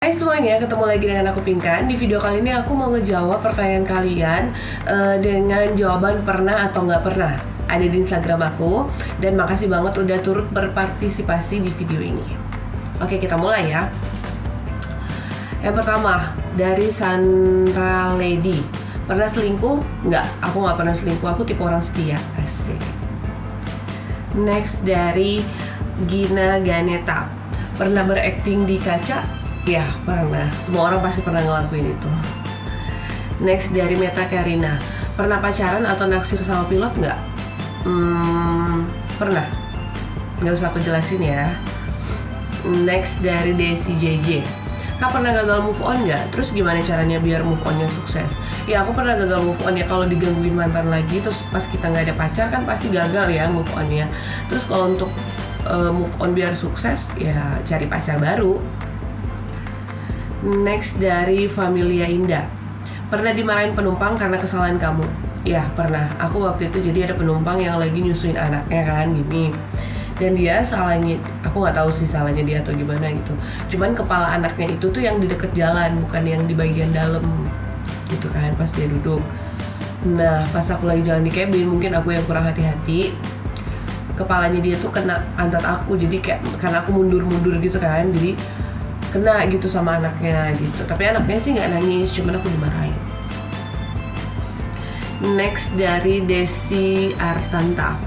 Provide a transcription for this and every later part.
Hai semuanya, ketemu lagi dengan aku Pinkan. Di video kali ini aku mau ngejawab pertanyaan kalian dengan jawaban pernah atau nggak pernah. Ada di Instagram aku. Dan makasih banget udah turut berpartisipasi di video ini. Oke, kita mulai ya. Yang pertama, dari Sandra Lady. Pernah selingkuh? Nggak, aku nggak pernah selingkuh. Aku tipe orang setia. Asik. Next, dari Gina Ganeta. Pernah berakting di kaca? Ya, pernah. Semua orang pasti pernah ngelakuin itu. Next, dari Meta Karina. Pernah pacaran atau naksir sama pilot nggak? Pernah. Nggak usah aku jelasin ya. Next, dari Desi JJ. Kak, pernah gagal move on nggak? Terus gimana caranya biar move onnya sukses? Ya, aku pernah gagal move on ya. Kalau digangguin mantan lagi, terus pas kita nggak ada pacar kan pasti gagal ya move onnya. Terus kalau untuk move on biar sukses, ya cari pacar baru. Next, dari Familia Indah. Pernah dimarahin penumpang karena kesalahan kamu? Ya, pernah. Aku waktu itu jadi ada penumpang yang lagi nyusuin anaknya kan, gini. Dan dia salahnya, aku nggak tahu sih salahnya dia atau gimana gitu. Cuman kepala anaknya itu tuh yang di deket jalan, bukan yang di bagian dalam gitu kan, pas dia duduk. Nah, pas aku lagi jalan di cabin, mungkin aku yang kurang hati-hati. Kepalanya dia tuh kena pantat aku, jadi kayak karena aku mundur-mundur gitu kan, jadi kena gitu sama anaknya gitu. Tapi anaknya sih nggak nangis, cuman aku dimarahin. Next, dari Desi Artanta.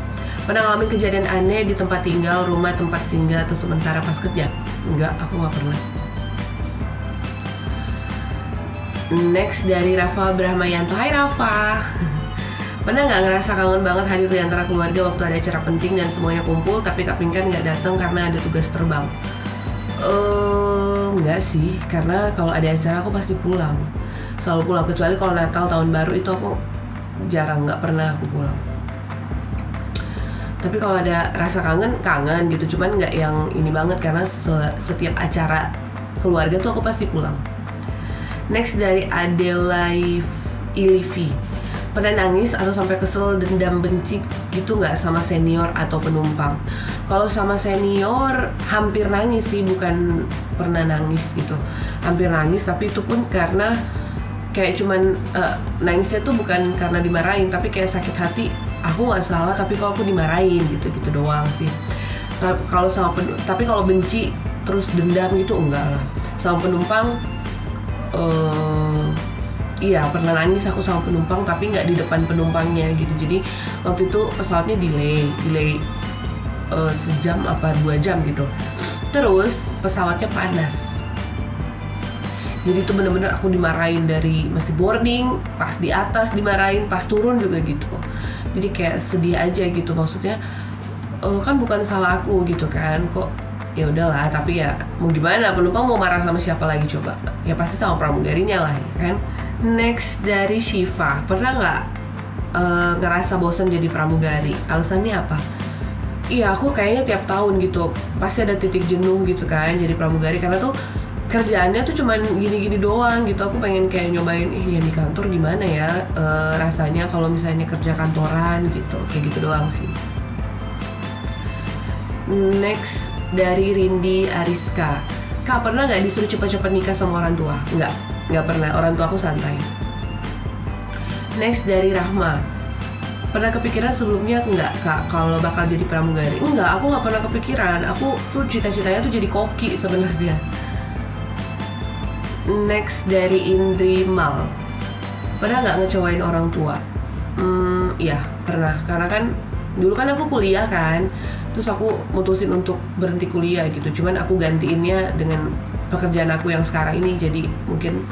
Pernah ngalamin kejadian aneh di tempat tinggal, rumah, tempat singgah atau sementara pas kerja? Enggak, aku nggak pernah. Next, dari Rafa Brahmayanto. Hai Rafa. Pernah nggak ngerasa kangen banget hadir di antara keluarga waktu ada acara penting dan semuanya kumpul, tapi Kak Pinkan nggak datang karena ada tugas terbang? Enggak sih, karena kalau ada acara aku pasti pulang. Selalu pulang, kecuali kalau Natal, Tahun Baru itu aku jarang, nggak pernah aku pulang. Tapi kalau ada rasa kangen gitu, cuman nggak yang ini banget, karena setiap acara keluarga tuh aku pasti pulang. Next, dari Adelaide Ilivi. Pernah nangis atau sampai kesel, dendam, benci gitu nggak sama senior atau penumpang? Kalau sama senior hampir nangis sih, bukan pernah nangis gitu. Hampir nangis, tapi itu pun karena kayak cuman nangisnya tuh bukan karena dimarahin, tapi kayak sakit hati. Aku nggak salah, tapi kok aku dimarahin gitu doang sih. Tapi kalau benci terus dendam gitu enggak lah. Sama penumpang, iya pernah nangis aku sama penumpang, tapi nggak di depan penumpangnya gitu. Jadi waktu itu pesawatnya delay sejam apa 2 jam gitu. Terus pesawatnya panas. Jadi itu bener-bener aku dimarahin dari masih boarding, pas di atas dimarahin, pas turun juga gitu. Jadi kayak sedih aja gitu, maksudnya kan bukan salah aku gitu kan, kok ya udahlah. Tapi ya mau gimana, penumpang mau marah sama siapa lagi coba? Ya pasti sama pramugarinya lah ya kan. Next, dari Shiva. Pernah nggak ngerasa bosan jadi pramugari? Alasannya apa? Iya, aku kayaknya tiap tahun gitu pasti ada titik jenuh gitu kan jadi pramugari, karena tuh kerjaannya tuh cuman gini-gini doang gitu. Aku pengen kayak nyobain ya di kantor gimana ya rasanya kalau misalnya kerja kantoran gitu, kayak gitu doang sih. Next, dari Rindi Ariska. Kak, pernah nggak disuruh cepet-cepet nikah sama orang tua? Nggak pernah, orang tua aku santai. Next, dari Rahma. Pernah kepikiran sebelumnya nggak Kak kalau bakal jadi pramugari? Enggak, aku nggak pernah kepikiran. Aku tuh cita-citanya tuh jadi koki sebenarnya. Next, dari Indri Mal. Pernah nggak ngecewain orang tua? Iya pernah, karena kan dulu kan aku kuliah kan, terus aku mutusin untuk berhenti kuliah gitu. Cuman aku gantiinnya dengan pekerjaan aku yang sekarang ini, jadi mungkin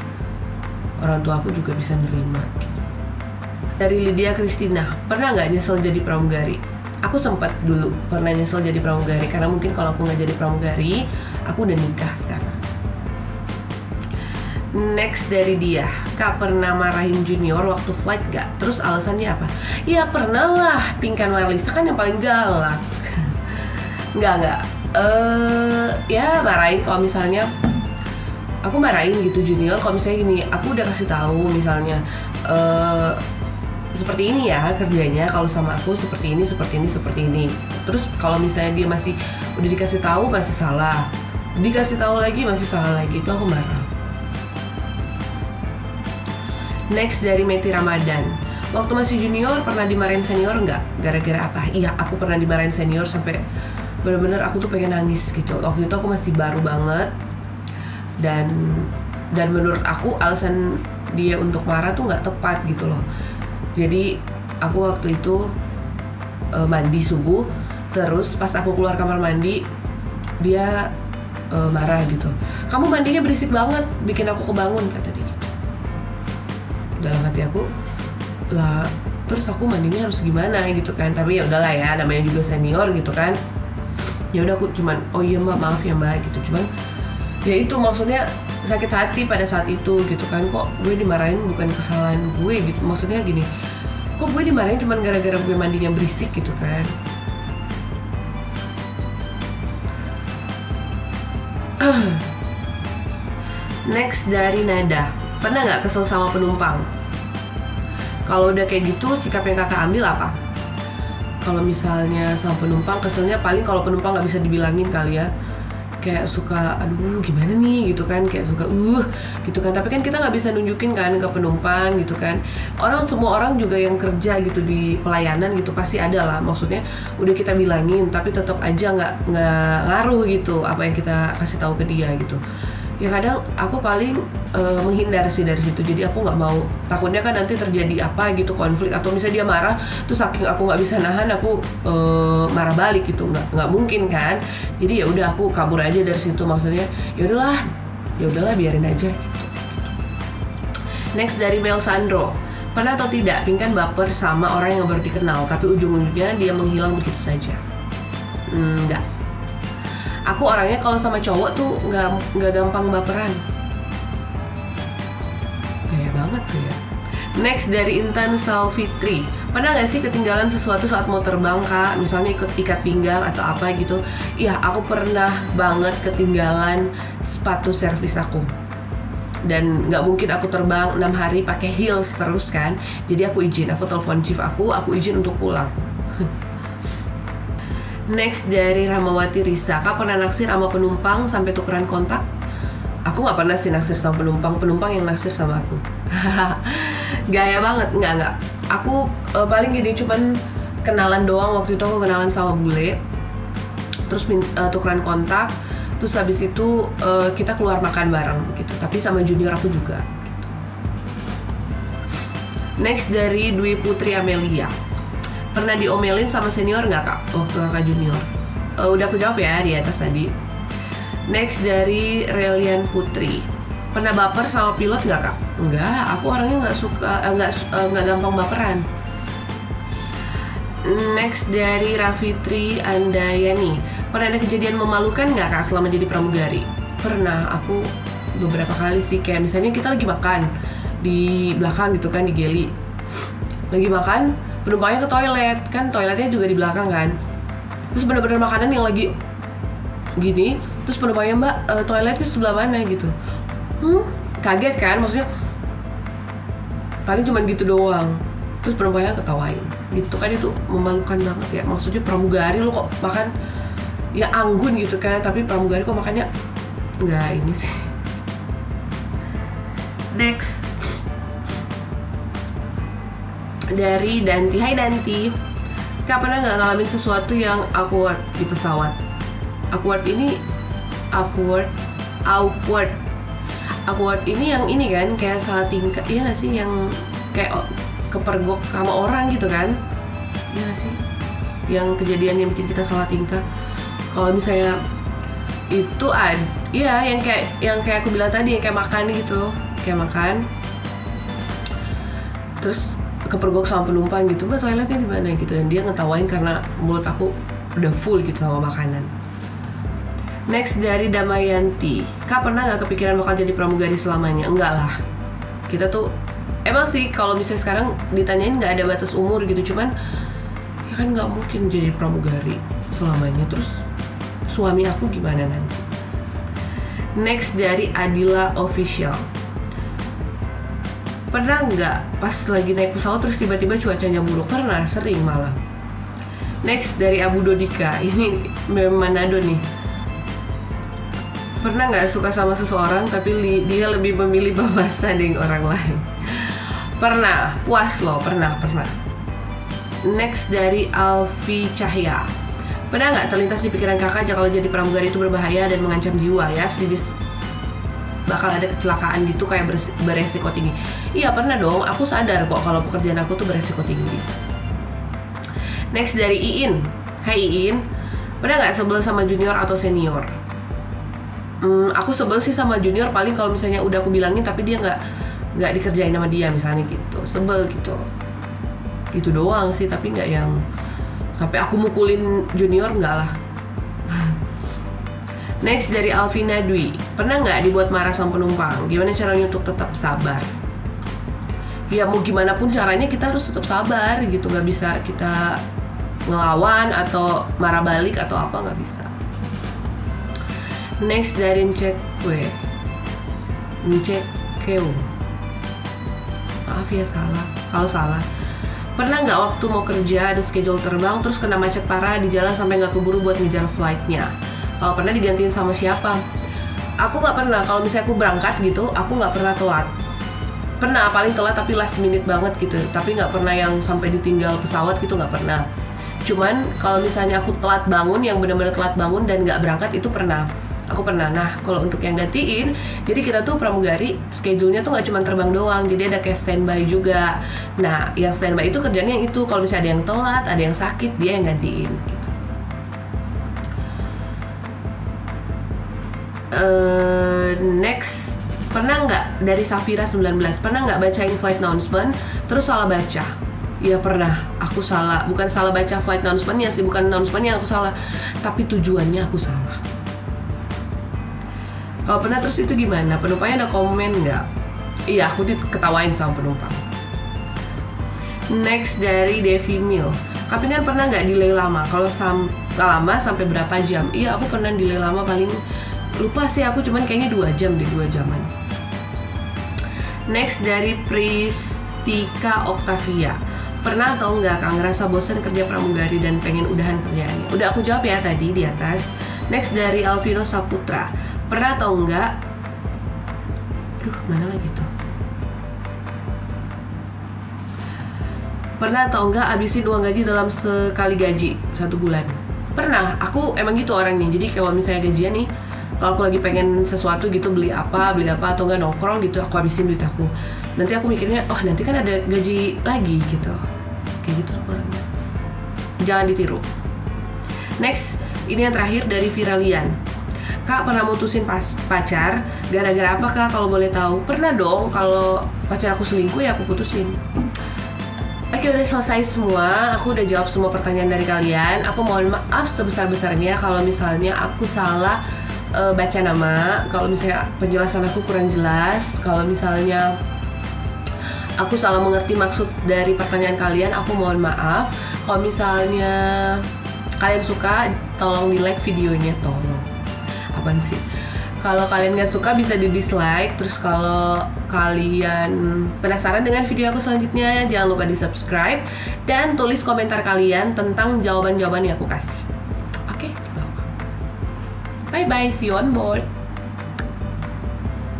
orang tua aku juga bisa nerima gitu. Dari Lydia Christina. Pernah nggak nyesel jadi pramugari? Aku sempat dulu pernah nyesel jadi pramugari, karena mungkin kalau aku nggak jadi pramugari, aku udah nikah sekarang. Next, dari dia. Kak, pernah marahin junior waktu flight gak? Terus alasannya apa? Ya pernah lah, Pinkan Marlisa kan yang paling galak. Enggak. Ya marahin kalau misalnya aku marahin gitu junior. Kalau misalnya gini, aku udah kasih tahu misalnya seperti ini ya kerjanya, kalau sama aku seperti ini. Terus kalau misalnya dia masih udah dikasih tahu masih salah, dikasih tahu lagi masih salah lagi, itu aku marah. Next dari Meti Ramadan. Waktu masih junior pernah dimarahin senior nggak? Gara-gara apa? Iya, aku pernah dimarahin senior sampai bener-bener aku tuh pengen nangis gitu. Waktu itu aku masih baru banget, dan menurut aku alasan dia untuk marah tuh nggak tepat gitu loh. Jadi aku waktu itu mandi subuh, terus pas aku keluar kamar mandi dia marah gitu. Kamu mandinya berisik banget, bikin aku kebangun, kata dia gitu. Dalam hati aku, lah terus aku mandinya harus gimana gitu kan. Tapi ya udahlah ya, namanya juga senior gitu kan. Ya udah aku cuman, oh iya mbak, maaf ya mbak gitu. Cuman ya itu maksudnya sakit hati pada saat itu gitu kan. Kok gue dimarahin bukan kesalahan gue gitu. Maksudnya gini, kok gue dimarahin cuman gara-gara gue mandinya berisik gitu kan. Next dari Nada. Pernah nggak kesel sama penumpang? Kalau udah kayak gitu, sikap yang kakak ambil apa? Kalau misalnya sama penumpang, keselnya paling kalau penumpang nggak bisa dibilangin kali ya. Kayak suka, aduh gimana nih gitu kan, kayak suka gitu kan. Tapi kan kita nggak bisa nunjukin kan ke penumpang gitu kan. Semua orang juga yang kerja gitu di pelayanan gitu pasti ada lah. Maksudnya udah kita bilangin, tapi tetap aja nggak ngaruh gitu apa yang kita kasih tahu ke dia gitu. Ya kadang aku paling menghindar sih dari situ. Jadi aku nggak mau, takutnya kan nanti terjadi apa gitu, konflik, atau misalnya dia marah terus saking aku nggak bisa nahan, aku marah balik gitu. Nggak mungkin kan. Jadi ya udah aku kabur aja dari situ. Maksudnya ya udahlah biarin aja gitu. Next dari Mel Sandro. Pernah atau tidak Pinkan baper sama orang yang baru dikenal tapi ujung-ujungnya dia menghilang begitu saja? Enggak. Aku orangnya kalau sama cowok tuh nggak gampang baperan. Gaya banget tuh ya. Next dari Intan Salfitri. Pernah nggak sih ketinggalan sesuatu saat mau terbang kak? Misalnya ikut ikat pinggang atau apa gitu. Iya, aku pernah banget ketinggalan sepatu servis aku. Dan nggak mungkin aku terbang 6 hari pakai heels terus kan. Jadi aku telepon chief aku izin untuk pulang. Next dari Ramawati Risa. Kak pernah naksir sama penumpang sampai tukeran kontak? Aku nggak pernah sih naksir sama penumpang yang naksir sama aku. Gaya banget, nggak. Aku paling gini, cuman kenalan doang. Waktu itu aku kenalan sama bule, terus tukeran kontak, terus habis itu kita keluar makan bareng gitu. Tapi sama junior aku juga gitu. Next dari Dwi Putri Amelia. Pernah diomelin sama senior nggak kak waktu kakak junior? Udah aku jawab ya di atas tadi. Next dari Relian Putri. Pernah baper sama pilot nggak kak? Enggak, aku orangnya nggak gampang baperan. Next dari Rafitri Andayani. Pernah ada kejadian memalukan nggak kak selama jadi pramugari? Pernah, aku beberapa kali sih. Kayak misalnya kita lagi makan di belakang gitu kan, di geli. Lagi makan, penumpangnya ke toilet, kan toiletnya juga di belakang kan. Terus bener-bener makanan yang lagi gini, terus penumpangnya mbak toiletnya sebelah mana gitu. Kaget kan, maksudnya paling cuman gitu doang. Terus penumpangnya ketawain gitu kan, itu memalukan banget ya. Maksudnya pramugari lo kok makan ya anggun gitu kan, tapi pramugari kok makannya nggak ini sih. Next dari Danti. Hai Danti. Kak pernah nggak ngalamin sesuatu yang awkward di pesawat? Awkward ini yang ini kan, kayak salah tingkah, iya nggak sih, yang kayak kepergok sama orang gitu kan, iya nggak sih, yang kejadian yang bikin kita salah tingkah. Kalau misalnya itu iya yang kayak aku bilang tadi, yang kayak makan gitu, kayak makan terus kepergok sama penumpang gitu, mbak toiletnya di mana gitu, dan dia ngetawain karena mulut aku udah full gitu sama makanan. Next dari Damayanti. Kak pernah nggak kepikiran bakal jadi pramugari selamanya? Enggak lah. Kita tuh emang sih kalau misalnya sekarang ditanyain nggak ada batas umur gitu, cuman ya kan nggak mungkin jadi pramugari selamanya. Terus suami aku gimana nanti? Next dari Adila Official. Pernah nggak pas lagi naik pesawat terus tiba-tiba cuacanya buruk? Pernah, sering malah. Next dari Abu Dodika. Ini Manado nih. Pernah nggak suka sama seseorang tapi dia lebih memilih bahasa dengan orang lain? Pernah, puas loh, pernah. Next dari Alfi Cahya. Pernah nggak terlintas di pikiran kakak kalau jadi pramugari itu berbahaya dan mengancam jiwa ya, sedikit bakal ada kecelakaan gitu kayak beresiko tinggi? Iya pernah dong, aku sadar kok kalau pekerjaan aku tuh beresiko tinggi. Next dari Iin. Hai Iin, pernah nggak sebel sama junior atau senior? Aku sebel sih sama junior paling kalau misalnya udah aku bilangin tapi dia nggak dikerjain sama dia misalnya gitu, sebel gitu. Itu doang sih, tapi nggak yang sampai aku mukulin junior, nggak lah. Next dari Alvina Dwi. Pernah nggak dibuat marah sama penumpang? Gimana caranya untuk tetap sabar? Ya mau gimana pun caranya kita harus tetap sabar gitu, nggak bisa kita ngelawan atau marah balik atau apa, nggak bisa. Next dari Ncekwe. Maaf ya kalau salah. Pernah nggak waktu mau kerja ada schedule terbang terus kena macet parah di jalan sampai nggak keburu buat ngejar flightnya? Kalau pernah digantiin sama siapa? Aku nggak pernah. Kalau misalnya aku berangkat gitu, aku nggak pernah telat. Pernah paling telat tapi last minute banget gitu. Tapi nggak pernah yang sampai ditinggal pesawat gitu, nggak pernah. Cuman kalau misalnya aku telat bangun, yang benar-benar telat bangun dan nggak berangkat itu pernah. Aku pernah. Nah kalau untuk yang gantiin, jadi kita tuh pramugari schedule-nya tuh nggak cuma terbang doang, jadi ada kayak standby juga. Nah yang standby itu kerjanya yang itu, kalau misalnya ada yang telat, ada yang sakit, dia yang gantiin gitu. Next, pernah nggak dari Safira 19, pernah nggak bacain flight announcement terus salah baca? Iya pernah, aku salah, bukan salah baca flight announcement-nya sih, bukan announcement-nya aku salah, tapi tujuannya aku salah. Kalau pernah terus itu gimana? Penumpangnya ada komen nggak? Iya, aku diketawain sama penumpang. Next dari Devi Mil. Kapingan pernah nggak delay lama? Kalau lama sampai berapa jam? Iya, aku pernah delay lama, paling lupa sih aku, cuman kayaknya 2 jam deh, 2 jaman. Next dari Pristika Octavia. Pernah atau enggak Kak ngerasa bosan kerja pramugari dan pengen udahan kerjaannya? Udah aku jawab ya tadi di atas. Next dari Alvino Saputra. Pernah atau enggak? Mana lagi tuh? Pernah atau enggak habisin uang gaji dalam sekali gaji 1 bulan? Pernah, aku emang gitu orangnya. Jadi kalau misalnya gajian nih, kalau aku lagi pengen sesuatu gitu, beli apa atau enggak nongkrong gitu, aku habisin duit aku. Nanti aku mikirnya, oh nanti kan ada gaji lagi gitu. Kayak gitu aku orangnya. Jangan ditiru. Next, ini yang terakhir dari Viralian. Kak pernah mutusin pacar gara-gara apa Kak kalau boleh tahu? Pernah dong, kalau pacar aku selingkuh ya aku putusin. Oke, udah selesai semua. Aku udah jawab semua pertanyaan dari kalian. Aku mohon maaf sebesar-besarnya kalau misalnya aku salah baca nama, kalau misalnya penjelasan aku kurang jelas, kalau misalnya aku salah mengerti maksud dari pertanyaan kalian, aku mohon maaf. Kalau misalnya kalian suka, tolong di like videonya, tolong. Apaan sih? Kalau kalian gak suka bisa di dislike. Terus kalau kalian penasaran dengan video aku selanjutnya, jangan lupa di subscribe dan tulis komentar kalian tentang jawaban-jawaban yang aku kasih. Oke, di bawah. Bye bye, see you on board.